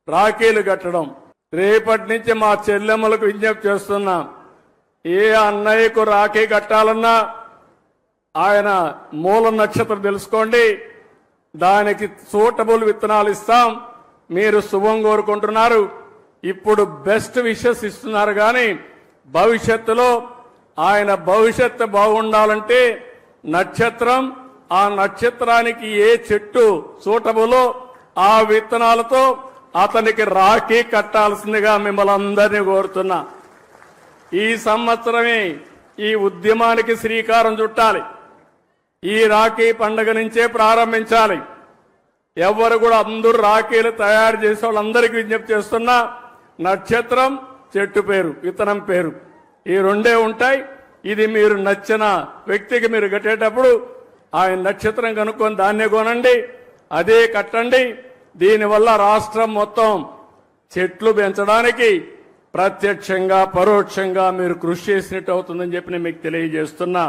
రాఖీలు కట్టడం. రేపటి నుంచి మా చెల్లెమ్మలకు విజ్ఞప్తి చేస్తున్నా, ఏ అన్నయ్యకు రాఖీ కట్టాలన్నా ఆయన మూల నక్షత్రం తెలుసుకోండి, దానికి సూటబుల్ విత్తనాలు ఇస్తాం. మీరు శుభం కోరుకుంటున్నారు, ఇప్పుడు బెస్ట్ విషెస్ ఇస్తున్నారు, కానీ భవిష్యత్తులో ఆయన భవిష్యత్తు బాగుండాలంటే నక్షత్రం, ఆ నక్షత్రానికి ఏ చెట్టు సూటబులో ఆ విత్తనాలతో అతనికి రాఖీ కట్టాల్సిందిగా మిమ్మల్ని అందరినీ కోరుతున్నా. ఈ సంవత్సరమే ఈ ఉద్యమానికి శ్రీకారం చుట్టాలి. ఈ రాఖీ పండుగ నుంచే ప్రారంభించాలి. ఎవరు కూడా అందరూ రాఖీలు తయారు చేసే వాళ్ళందరికీ విజ్ఞప్తి చేస్తున్నా, నక్షత్రం, చెట్టు పేరు, విత్తనం పేరు, ఈ రెండే ఉంటాయి. ఇది మీరు నచ్చిన వ్యక్తికి మీరు కట్టేటప్పుడు ఆయన నక్షత్రం కనుక్కొని దాన్నే కొనండి, అదే కట్టండి. దీనివల్ల రాష్ట్రం మొత్తం చెట్లు పెంచడానికి ప్రత్యక్షంగా పరోక్షంగా మీరు కృషి చేసినట్టు అవుతుందని చెప్పి నేను మీకు తెలియజేస్తున్నా.